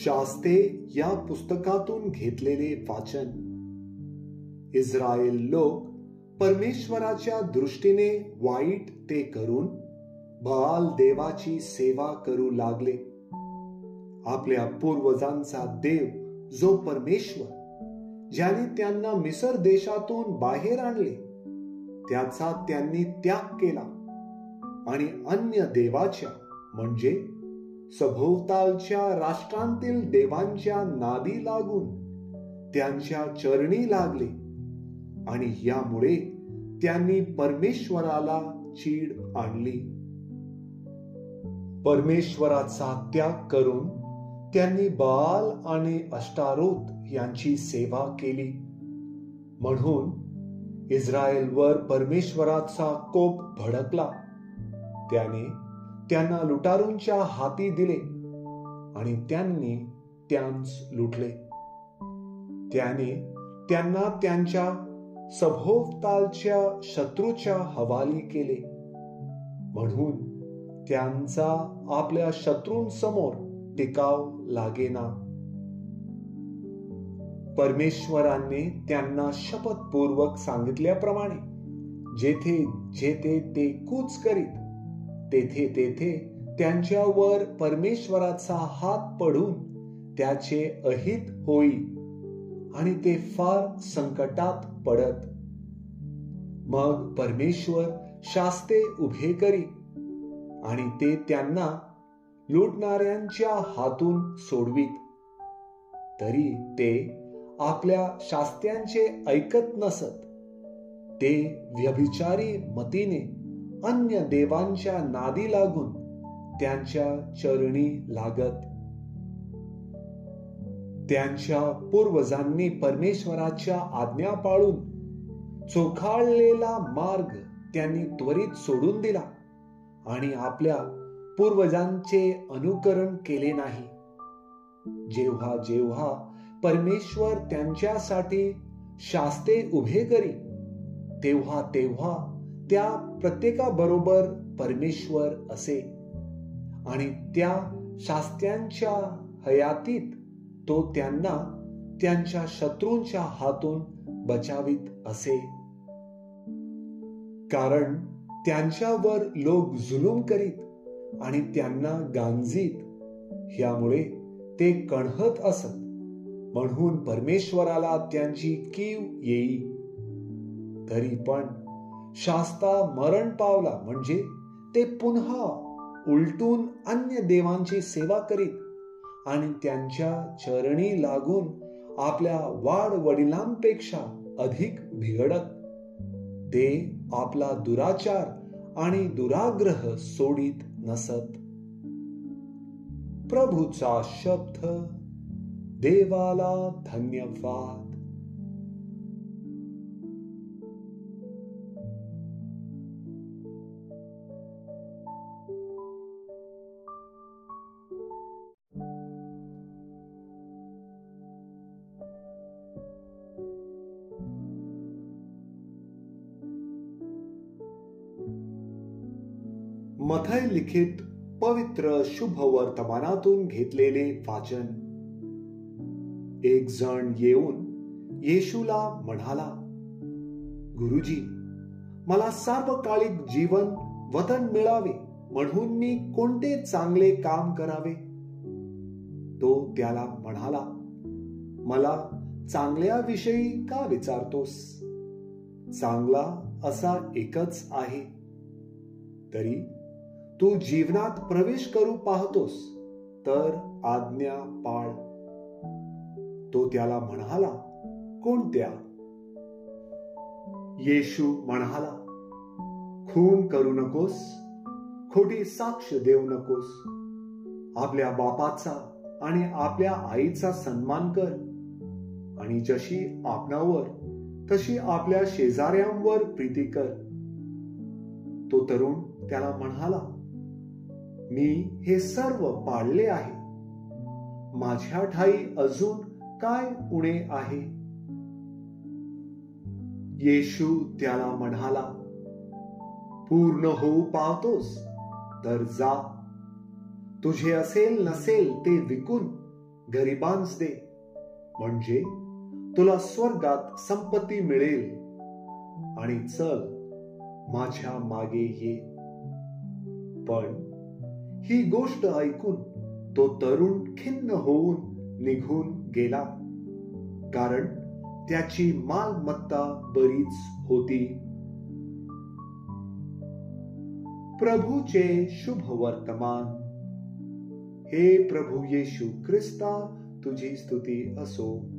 शास्ते या पुस्तकातून घेतलेले वाचन. इस्रायल लोक परमेश्वराच्या दृष्टीने वाईट ते करून बाल देवाची सेवा करू लागले. आपल्या पूर्वजांचा देव जो परमेश्वर, ज्याने त्यांना मिस्र देशातून बाहेर आणले, त्याचा त्यांनी त्याग केला आणि अन्य देवाच्या म्हणजे सभोवतालच्या राष्ट्रांतील देवांच्या नादी लागून त्यांच्या चरणी लागले आणि यामुळे त्यांनी परमेश्वराला चीड आणली. परमेश्वराचा त्याग करून त्यांनी बाल आणि अष्टारोत यांची सेवा केली. म्हणून इस्रायलवर परमेश्वराचा कोप भडकला. त्याने त्यांना लुटारूंच्या हाती दिले आणि त्यांनी त्यांस लुटले. त्याने त्यांना त्यांच्या सभोवतालच्या शत्रूच्या हवाली केले. म्हणून त्यांचा आपल्या शत्रूंसमोर टिकाव लागेना. परमेश्वराने त्यांना शपथपूर्वक सांगितल्याप्रमाणे जेथे जेथे ते कूच करीत तेथे तेथे त्यांच्यावर परमेश्वराचा हात पडून त्याचे अहित होई आणि ते फार संकटात पडत. मग परमेश्वर शास्ते उभे करी आणि ते त्यांना लुटणाऱ्यांच्या हातून सोडवीत. तरी ते आपल्या शास्त्यांचे ऐकत नसत. ते व्यभिचारी मतीने अन्य देवांच्या नादी लागून त्यांच्या चरणी लागत. त्यांच्या पूर्वजांनी परमेश्वराच्या आज्ञा पाळून चोखाळलेला मार्ग त्यांनी त्वरित सोडून दिला आणि आपल्या पूर्वजांचे अनुकरण केले नाही. जेव्हा जेव्हा परमेश्वर त्यांच्यासाठी शास्ते उभे करी तेव्हा तेव्हा त्या प्रत्येकाबरोबर परमेश्वर असे आणि त्या शास्त्यांच्या हयातीत तो त्यांना त्यांच्या शत्रूंच्या हातून बचावित असे. कारण त्यांच्यावर लोक जुलूम करीत आणि त्यांना गांजीत, ह्यामुळे ते कणहत असत. म्हणून परमेश्वराला त्यांची कीव येई. तरी पण शास्ता मरण पावला म्हणजे ते पुन्हा उलटून अन्य देवांची सेवा करीत आणि त्यांच्या चरणी लागून आपल्या वाड वडिलांपेक्षा अधिक बिघडत. ते आपला दुराचार आणि दुराग्रह सोडित नसत. प्रभूचा शब्द. देवाला धन्यवाद. मथाई लिखित पवित्र शुभ वर्तमानातून घेतलेले वाचन. एक जण येऊन येशूला म्हणाला, गुरुजी, मला सार्वकालिक जीवन वतन मिळावे म्हणून मी कोणते चांगले काम करावे? तो त्याला म्हणाला, मला चांगल्या विषयी का विचारतोस? चांगला असा एकच आहे. तरी तू जीवनात प्रवेश करू पाहतोस तर आज्ञा पाळ. तो त्याला म्हणाला, कोणत्या? येशू म्हणाला, खून करू नकोस, खोटी साक्ष देऊ नकोस, आपल्या बापाचा आणि आपल्या आईचा सन्मान कर आणि जशी आपणावर तशी आपल्या शेजाऱ्यांवर प्रीती कर. तो तरुण त्याला म्हणाला, मी हे सर्व पाळले आहे. माझ्या ठाई अजून काय उणे आहे? येशू त्याला म्हणाला, पूर्ण होऊ पाहतोस तर जा, तुझे असेल नसेल ते विकून गरिबांस दे, म्हणजे तुला स्वर्गात संपत्ती मिळेल, आणि चल माझ्या मागे ये. पण ही गोष्ट ऐकून तो तरुण खिन्न होऊन निघून गेला, कारण त्याची मालमत्ता बरीच होती. प्रभूचे शुभ वर्तमान. हे प्रभू येशू ख्रिस्ता, तुझी स्तुती असो.